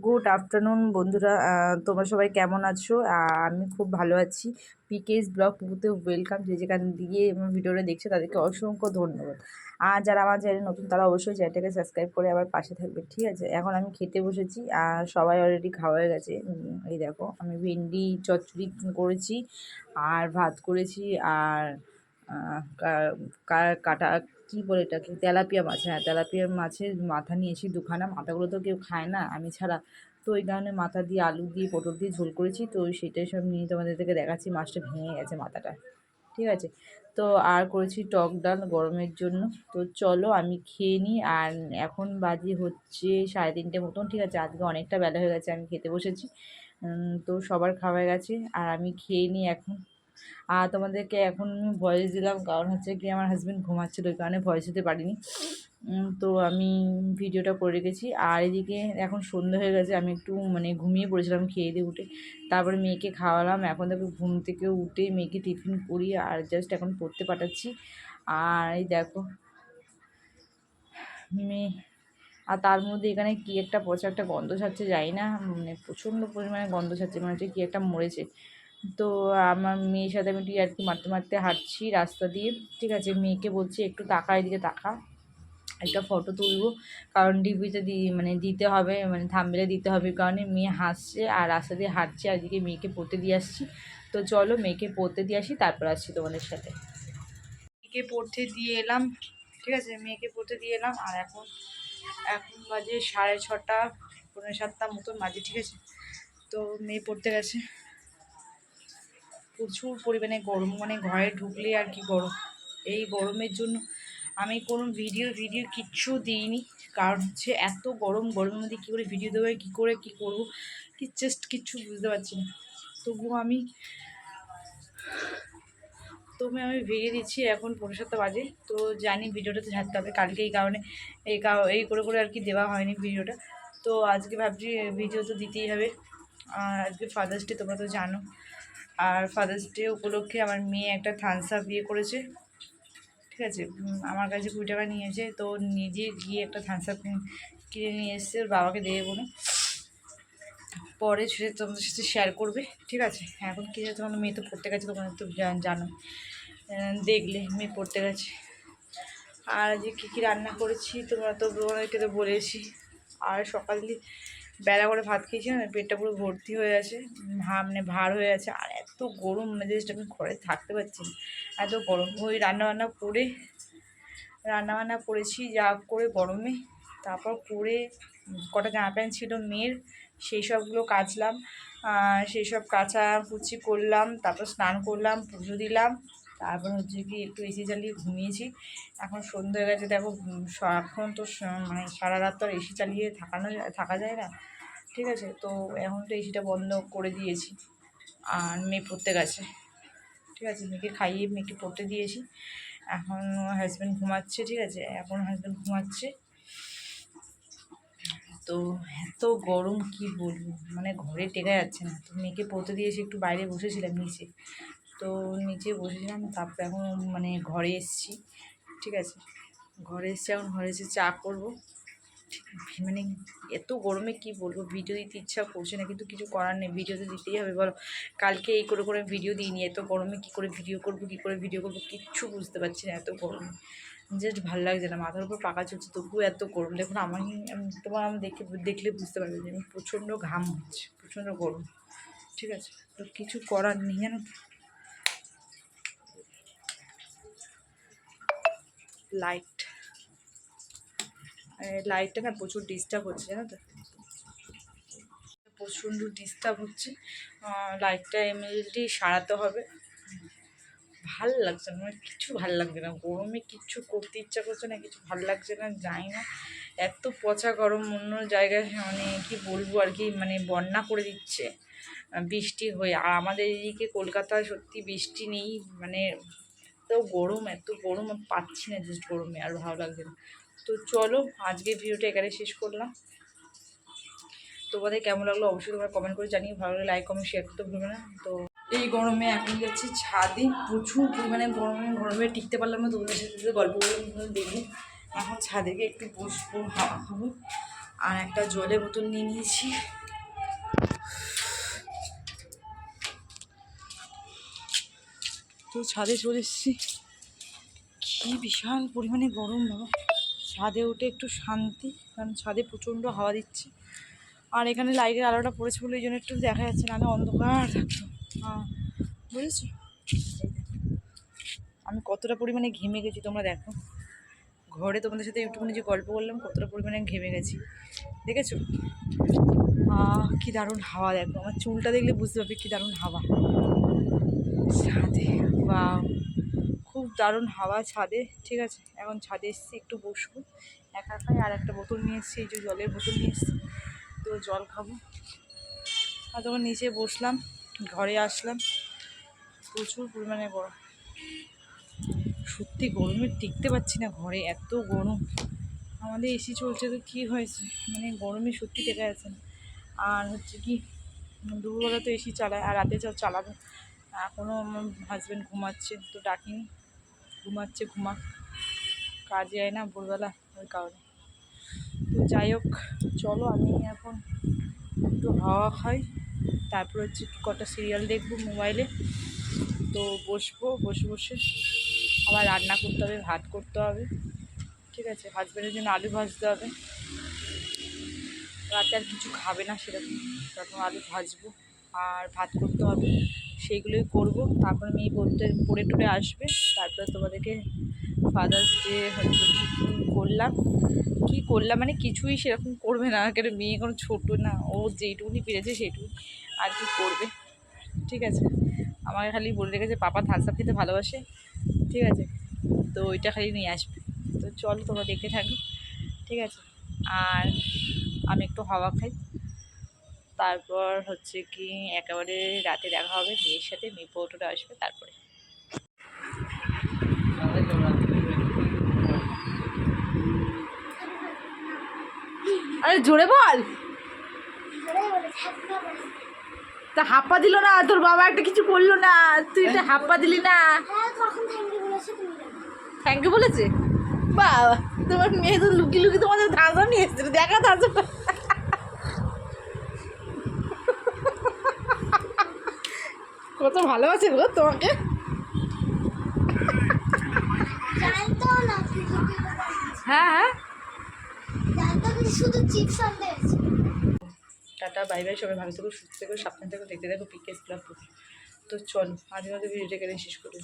Good afternoon বন্ধুরা, তোমরা সবাই কেমন আছো? আমি খুব ভালো আছি। পিকেস ব্লগ পুকুতে ওয়েলকাম। যে যেখান দিয়ে আমার ভিডিওটা দেখছো তাদেরকে অসংখ্য ধন্যবাদ। আর যারা আমার চ্যানেল নতুন তারা অবশ্যই চ্যানেলটাকে সাবস্ক্রাইব করে আবার পাশে থাকবে, ঠিক আছে? এখন আমি খেতে বসেছি আর সবাই অলরেডি খাওয়া হয়ে গেছে। এই দেখো, আমি ভেন্ডি চচ্চড়ি করেছি আর ভাত করেছি আর কাটা কী বলে এটাকে, তেলাপিয়া মাছ। হ্যাঁ, তেলাপিয়া মাছের মাথা নিয়েছি দুখানা। মাথাগুলো তো কেউ খায় না, আমি ছাড়া। তো ওই কারণে মাথা দিয়ে আলু দিয়ে পটল দিয়ে ঝোল করেছি। তো সেটাই সব নিয়ে তোমাদের থেকে দেখাচ্ছি। মাছটা ভেঙে গেছে মাথাটা, ঠিক আছে? তো আর করেছি টক ডাল গরমের জন্য। তো চলো আমি খেয়ে নিই। আর এখন বাজে হচ্ছে 3:30 মতন, ঠিক আছে? আজকে অনেকটা বেলা হয়ে গেছে, আমি খেতে বসেছি। তো সবার খাওয়া হয়ে গেছে আর আমি খেয়ে নিই এখন। আর তোমাদেরকে এখন ভয়েস দিলাম কারণ হচ্ছে কি, আমার হাজব্যান্ড ঘুমাচ্ছিল, ওই কারণে ভয়েস দিতে পারিনি। তো আমি ভিডিওটা করে রেখেছি। আর এদিকে এখন সন্ধ্যা হয়ে গেছে, আমি একটু ঘুমিয়ে পড়েছিলাম খেয়ে দিয়ে উঠে। তারপরে মেয়েকে খাওয়ালাম। এখন দেখো ঘুম থেকে উঠে মেয়েকে টিফিন করি আর জাস্ট এখন পড়তে পাঠাচ্ছি। আর এই দেখো মেয়ে, আর তার মধ্যে এখানে কী একটা পচা একটা গন্ধ ছাড়ছে, যাই না, প্রচণ্ড পরিমাণে গন্ধ ছাড়ছে, মনে হচ্ছে কী একটা মরেছে। তো আমার মেয়ের সাথে আমি একটু আর কি মারতে মারতে হাঁটছি রাস্তা দিয়ে, ঠিক আছে? মেয়েকে বলছি একটু তাকা, এদিকে তাকা, একটা ফটো তুলবো, কারণ ডিপিতে দিতে হবে, থাম্বনেলে দিতে হবে, কারণে মেয়ে হাসছে আর রাস্তা দিয়ে হাঁটছে আর এদিকে মেয়েকে পড়তে দিয়ে আসছি। তো চলো মেয়েকে পড়তে দিয়ে আসি, তারপর আসছি তোমাদের সাথে। মেয়েকে পড়তে দিয়ে এলাম, ঠিক আছে? মেয়েকে পড়তে দিয়ে এলাম আর এখন বাজে 6:30, 6:45 মতন বাজে, ঠিক আছে? তো মেয়ে পড়তে গেছে। প্রচুর পরিমাণে গরম, ঘরে ঢুকলে আর কি গরম। এই গরমের জন্য আমি কোনো ভিডিও কিচ্ছু দিইনি, কারণ হচ্ছে এত গরম। গরমের মধ্যে কী করে ভিডিও দেবো, কী করে কী করবো, কিচ্ছু বুঝতে পারছি না। তবুও আমি ভিডিও দিচ্ছি। এখন 7:45 বাজে। তো জানি ভিডিওটা তো ছাড়তে হবে কালকে, এই কারণে এই করে আর কি দেওয়া হয়নি ভিডিওটা। তো আজকে ভাবছি ভিডিও তো দিতেই হবে। আর আজকে ফাদার্স ডে, তোমরা তো জানো। আর ফাদার্স ডে উপলক্ষে আমার মেয়ে একটা থামস আপ বিয়ে করেছে, ঠিক আছে? আমার কাছে 20 টাকা নিয়েছে। তো নিজে গিয়ে একটা থামস আপ কিনে নিয়ে এসছে, ওর বাবাকে দেবে বলে। পরে সেটা তোমাদের সাথে শেয়ার করবে, ঠিক আছে? এখন কী আছে, তোমাদের মেয়ে তো পড়তে গেছে, তোমরা তো জানো, দেখলে মেয়ে পড়তে গেছে। আর আজকে কী রান্না করেছি তোমরা তো তোমাদেরকে তো বলেছি। আর সকাল দিয়ে বেলা করে ভাত খেয়েছি না, পেটটা পুরো ভর্তি হয়ে আছে, ভার হয়ে আছে। আর এত গরম, জাস্ট আমি ঘরে থাকতে পারছি না, এত গরম। ওই রান্নাবান্না করেছি যা করে গরমে। তারপর করে কটা জামা প্যান্ট ছিল মেয়ের, সেই সবগুলো কাচলাম। সেই সব কাচাকুচি করলাম, তারপর স্নান করলাম, পুজো দিলাম। তারপর হচ্ছে কি একটু এসি চালিয়ে ঘুমিয়েছি। এখন সন্ধ্যা হয়ে গেছে, দেখো। এখন তো সারা রাত তো আর এসি চালিয়ে থাকা যায় না, ঠিক আছে? তো এখন তো এসিটা বন্ধ করে দিয়েছি। আর মেয়ে পড়তে গেছে, ঠিক আছে? মেয়েকে খাইয়ে মেয়েকে পড়তে দিয়েছি। এখন হাজব্যান্ড ঘুমাচ্ছে, ঠিক আছে? এখন হাজব্যান্ড ঘুমাচ্ছে। তো এত গরম কি বলবো, ঘরে টেকা যাচ্ছে না। তো মেয়েকে পড়তে দিয়েছি, একটু বাইরে বসেছিলাম নিচে। তো নিচে বসেছিলাম, তারপরে এখন ঘরে এসেছি, ঠিক আছে? ঘরে এসে এখন ঘরে এসে চা করবো। এত গরমে কি বলবো, ভিডিও দিতে ইচ্ছা করছে না, কিন্তু কিছু করার নেই, ভিডিও তো দিতেই হবে, বলো? কালকে এই করে ভিডিও দিইনি। এত গরমে কী করে ভিডিও করবো কিচ্ছু বুঝতে পারছি না, এত গরমে জাস্ট ভালো লাগছে না। মাথার উপর পাকা চলছে, তবুও এত গরম। দেখুন তোমার আমি দেখলে বুঝতে পারবে যে আমি প্রচণ্ড ঘাম হচ্ছে, প্রচণ্ড গরম, ঠিক আছে? তো কিছু করার নেই, জানো তো। লাইটটা না প্রচুর ডিস্টার্ব হচ্ছে, জানো তো, প্রচণ্ড ডিস্টার্ব হচ্ছে। লাইটটা ইমিডিয়েটলি সারাতে হবে। ভাল লাগছে না, কিচ্ছু ভাল লাগছে না গরমে, কিচ্ছু করতে ইচ্ছা করছে না, কিছু ভাল লাগছে না, যাই না। এত পচা গরম, অন্য জায়গায় কি বলবো আর কি, বন্যা করে দিচ্ছে বৃষ্টি হয়ে। আর আমাদের এদিকে কলকাতায় সত্যি বৃষ্টি নেই, এত গরম পাচ্ছি না, জাস্ট গরমে আর ভালো লাগছে না। তো চলো আজকে ভিডিওটা এখানে শেষ করলাম। তোমাদের কেমন লাগলো অবশ্যই তোমরা কমেন্ট করে জানিয়ে, ভালো লাগলে লাইক কমেন্ট শেয়ার করতে ভুলবে না। তো এই গরমে এখন যাচ্ছি ছাদে, প্রচুর পরিমাণে গরমে টিকতে পারলাম না, তোমাদের সাথে গল্প বলে দেখি। এখন ছাদে গিয়ে একটু বসবো, হাওয়া খাবো। আর একটা জলের বোতল নিয়ে নিয়েছি। তো ছাদে চলে এসেছি। কি বিশাল পরিমাণে গরম বাবা, ছাদে উঠে একটু শান্তি, কারণ ছাদে প্রচণ্ড হাওয়া দিচ্ছে। আর এখানে লাইটের আলোটা পড়েছে বলে এই জন্য একটু দেখা যাচ্ছে, না অন্ধকার থাকতো। হ্যাঁ বুঝেছো, আমি কতটা পরিমাণে ঘেমে গেছি তোমরা দেখো। ঘরে তোমাদের সাথে একটুখানি যে গল্প করলাম, কতটা পরিমাণে ঘেমে গেছি দেখেছো। কি দারুণ হাওয়া, দেখো আমার চুলটা দেখলে বুঝতে পারবে কি দারুণ হাওয়া ছাদে। বা খুব দারুণ হাওয়া ছাদে। ঠিক আছে, এখন ছাদে এসেছি, একটু বসবো একা একাই। আর একটা বোতল নিয়ে এসেছি, এই যে জলের বোতল নিয়ে এসেছি, তো জল খাবো। আর তখন নিচে বসলাম, ঘরে আসলাম, প্রচুর পরিমাণে গরম। সত্যি গরমে টিকতে পারছি না ঘরে, এত গরম। আমাদের এসি চলছে তো কী হয়েছে, মানে গরমে সত্যি টেকা যাচ্ছে না। আর হচ্ছে কি, দুপুরবেলা তো এসি চালায়, আর রাতে চালাবো। এখনও আমার হাজব্যান্ড ঘুমাচ্ছে, তো ডাকিনি, ঘুমাচ্ছে, ঘুমাক, কাজে যায় না ভোরবেলা, ওই কারণে। তো যাই হোক, চলো আমি এখন একটু হাওয়া খাই, তারপর হচ্ছে কটা সিরিয়াল দেখবো মোবাইলে। তো বসবো, বসে বসে আবার রান্না করতে হবে, ভাত করতে হবে। ঠিক আছে, হাজব্যান্ডের জন্য আলু ভাজতে হবে, রাতে আর কিছু খাবে না সেরকম, তখন আলু ভাজবো আর ভাত করতে হবে, সেইগুলোই করবো। তারপরে মেয়ে পড়ে টরে আসবে, তারপরে তোমাদেরকে ফাদার্স ডে হচ্ছে কী করলাম মানে কিছুই সেরকম করবে না, কেন মেয়ে কোনো ছোটো না, ও যেইটুকুনি পেরেছে সেইটুকু আর কি করবে। ঠিক আছে, আমাকে খালি বলে রেখেছে পাপা থাকসাপ খেতে ভালোবাসে, ঠিক আছে, তো ওইটা খালি নিয়ে আসবে। তো চলো তোমরা দেখে থাকো, ঠিক আছে। আর আমি একটু হাওয়া খাই, তারপর হচ্ছে কি একেবারে রাতে দেখা হবে মেয়ের সাথে, মেয়ে পৌঁটোটা আসবে তারপরে। আরে জোরে বল, তা হাপ্পা দিল না তোর বাবা, একটা কিছু করলো না, তুই এটা হাপ্পা দিলি না। থ্যাংক ইউ বলেছে, বাবা তোমার মেয়ে তো লুকি লুকি তোমাদের ধাঁধা নিয়ে এসেছিল, দেখা ধাঁধা। কত ভালোবাসে গো তোমাকে। হ্যাঁ হ্যাঁ, টাটা বাই বাই, সবাই ভালো থেকো, সুস্থ থেকো, সাবধানে থেকো, দেখতে দেখো পিকেস ব্লগ। তো চলো আজকে ভিডিওটা কেটে শেষ করি।